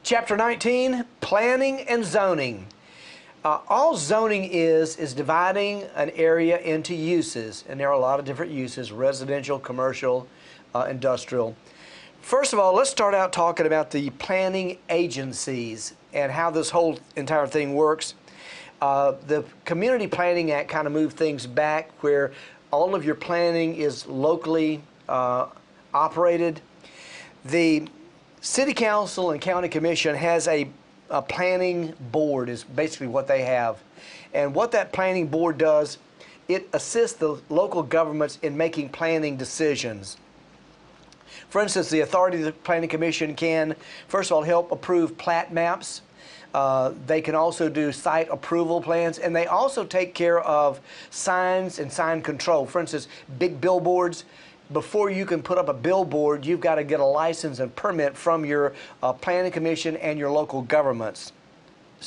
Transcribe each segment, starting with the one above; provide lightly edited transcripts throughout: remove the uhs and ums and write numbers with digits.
Chapter 19, Planning and Zoning. All zoning is dividing an area into uses, and there are a lot of different uses: residential, commercial, industrial. First of all, let's start out talking about the planning agencies and how this whole entire thing works. The Community Planning Act kind of moved things back where all of your planning is locally operated. The City Council and County Commission has a planning board is basically what they have. And what that planning board does, it assists the local governments in making planning decisions. For instance, the authority of the Planning Commission can, first of all, help approve plat maps. They can also do site approval plans, and they also take care of signs and sign control. For instance, big billboards. Before you can put up a billboard, you've got to get a license and permit from your Planning Commission and your local governments.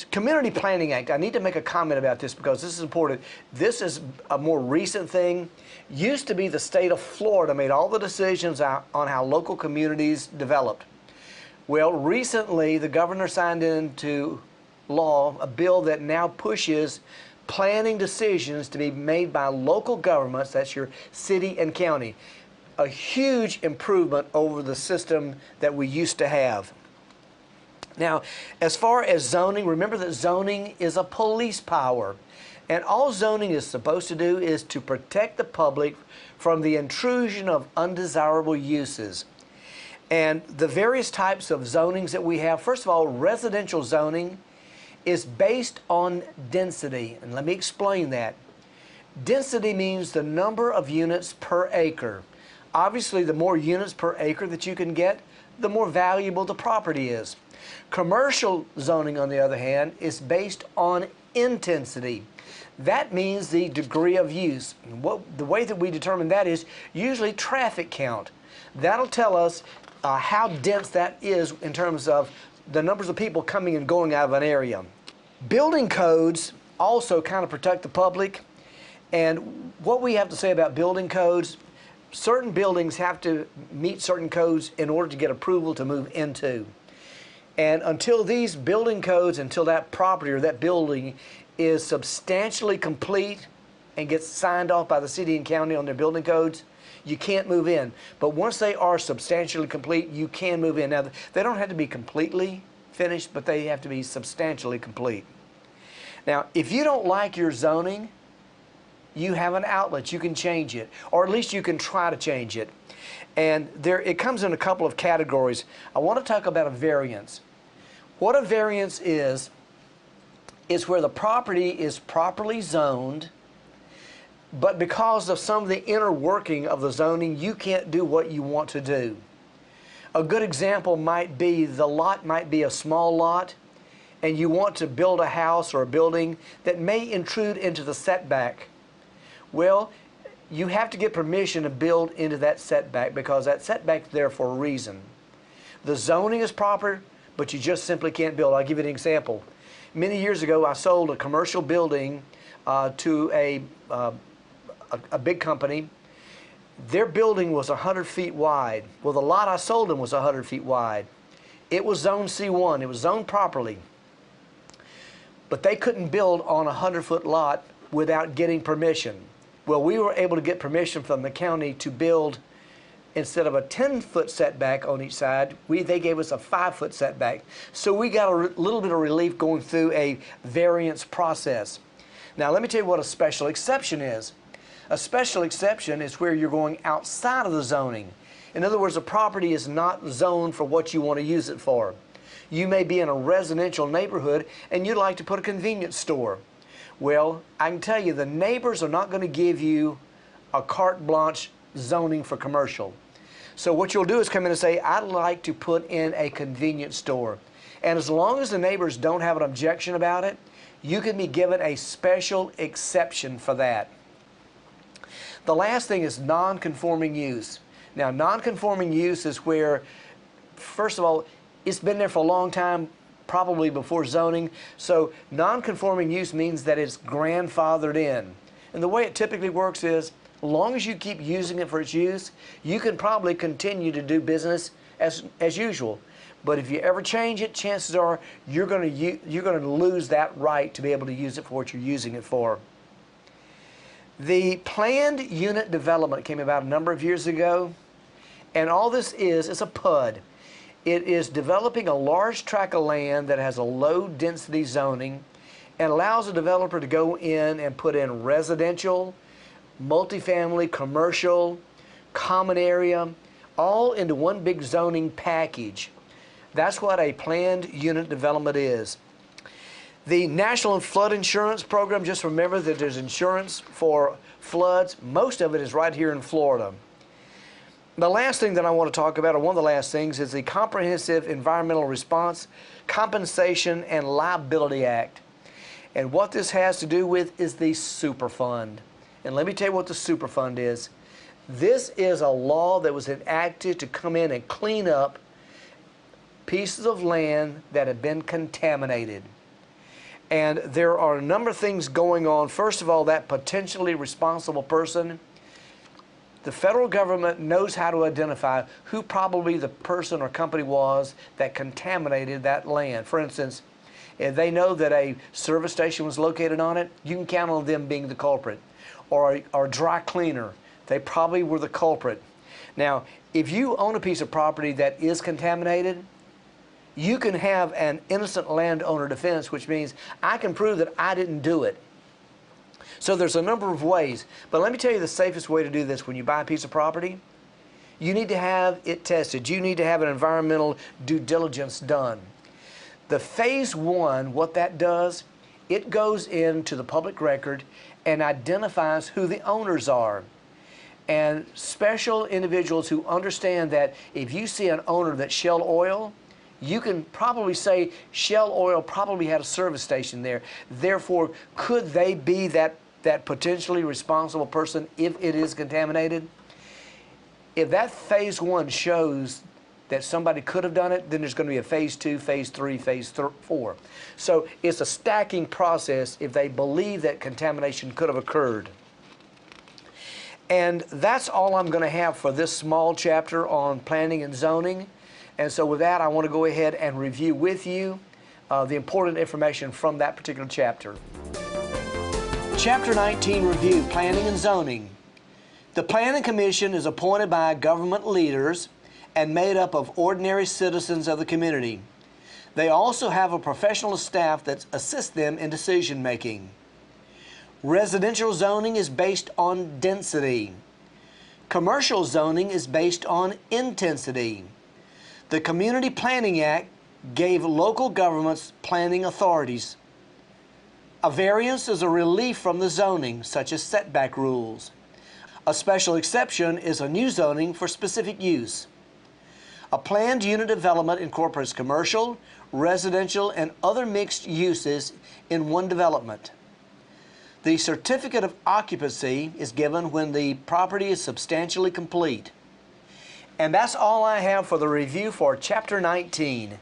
Community Planning Act, I need to make a comment about this because this is important. This is a more recent thing. Used to be the state of Florida made all the decisions on how local communities developed. Well, recently the governor signed into law a bill that now pushes planning decisions to be made by local governments, that's your city and county. A huge improvement over the system that we used to have. Now, as far as zoning, remember that zoning is a police power. And all zoning is supposed to do is to protect the public from the intrusion of undesirable uses. And the various types of zonings that we have, first of all, residential zoning is based on density. And let me explain that. Density means the number of units per acre. Obviously, the more units per acre that you can get, the more valuable the property is. Commercial zoning, on the other hand, is based on intensity. That means the degree of use. The way that we determine that is usually traffic count. That'll tell us how dense that is in terms of the numbers of people coming and going out of an area. Building codes also kind of protect the public. And what we have to say about building codes, certain buildings have to meet certain codes in order to get approval to move into. And until these building codes, until that property or that building is substantially complete and gets signed off by the city and county on their building codes, you can't move in. But once they are substantially complete, you can move in. Now, they don't have to be completely finished, but they have to be substantially complete. Now, if you don't like your zoning, you have an outlet. You can change it, or at least you can try to change it. And it comes in a couple of categories. I want to talk about a variance. What a variance is where the property is properly zoned, but because of some of the inner working of the zoning, you can't do what you want to do. A good example might be the lot might be a small lot, and you want to build a house or a building that may intrude into the setback. Well, you have to get permission to build into that setback because that setback is there for a reason. The zoning is proper, but you just simply can't build. I'll give you an example. Many years ago, I sold a commercial building to a big company. Their building was 100 feet wide. Well, the lot I sold them was 100 feet wide. It was zoned C1. It was zoned properly. But they couldn't build on a 100-foot lot without getting permission. Well, we were able to get permission from the county to build, instead of a 10-foot setback on each side, they gave us a 5-foot setback. So we got a little bit of relief going through a variance process. Now, let me tell you what a special exception is. A special exception is where you're going outside of the zoning. In other words, the property is not zoned for what you want to use it for. You may be in a residential neighborhood and you'd like to put a convenience store. Well, I can tell you the neighbors are not going to give you a carte blanche zoning for commercial. So what you'll do is come in and say, I'd like to put in a convenience store. And as long as the neighbors don't have an objection about it, you can be given a special exception for that. The last thing is non-conforming use. Now, non-conforming use is where, first of all, it's been there for a long time, probably before zoning. So non-conforming use means that it's grandfathered in. And the way it typically works is, as long as you keep using it for its use, you can probably continue to do business as usual. But if you ever change it, chances are you're going to lose that right to be able to use it for what you're using it for. The planned unit development came about a number of years ago, and all this is a PUD. It is developing a large tract of land that has a low density zoning and allows a developer to go in and put in residential, multifamily, commercial, common area, all into one big zoning package. That's what a planned unit development is. The National Flood Insurance Program, just remember that there's insurance for floods. Most of it is right here in Florida. The last thing that I want to talk about, or one of the last things, is the Comprehensive Environmental Response, Compensation, and Liability Act. And what this has to do with is the Superfund. And let me tell you what the Superfund is. This is a law that was enacted to come in and clean up pieces of land that have been contaminated. And there are a number of things going on. First of all, that potentially responsible person, the federal government knows how to identify who probably the person or company was that contaminated that land. For instance, if they know that a service station was located on it, you can count on them being the culprit. Or a dry cleaner, they probably were the culprit. Now, if you own a piece of property that is contaminated, you can have an innocent landowner defense, which means I can prove that I didn't do it. So there's a number of ways, but let me tell you the safest way to do this when you buy a piece of property. You need to have it tested. You need to have an environmental due diligence done. The phase one, what that does, it goes into the public record and identifies who the owners are. And special individuals who understand that if you see an owner that's Shell Oil, you can probably say Shell Oil probably had a service station there. Therefore, could they be that potentially responsible person if it is contaminated? If that phase one shows that somebody could have done it, then there's going to be a phase two, phase three, phase four. So it's a stacking process if they believe that contamination could have occurred. And that's all I'm going to have for this small chapter on planning and zoning. And so with that, I want to go ahead and review with you the important information from that particular chapter. Chapter 19, Review, Planning and Zoning. The Planning Commission is appointed by government leaders and made up of ordinary citizens of the community. They also have a professional staff that assists them in decision making. Residential zoning is based on density. Commercial zoning is based on intensity. The Community Planning Act gave local governments planning authorities. A variance is a relief from the zoning, such as setback rules. A special exception is a new zoning for specific use. A planned unit development incorporates commercial, residential, and other mixed uses in one development. The certificate of occupancy is given when the property is substantially complete. And that's all I have for the review for Chapter 19.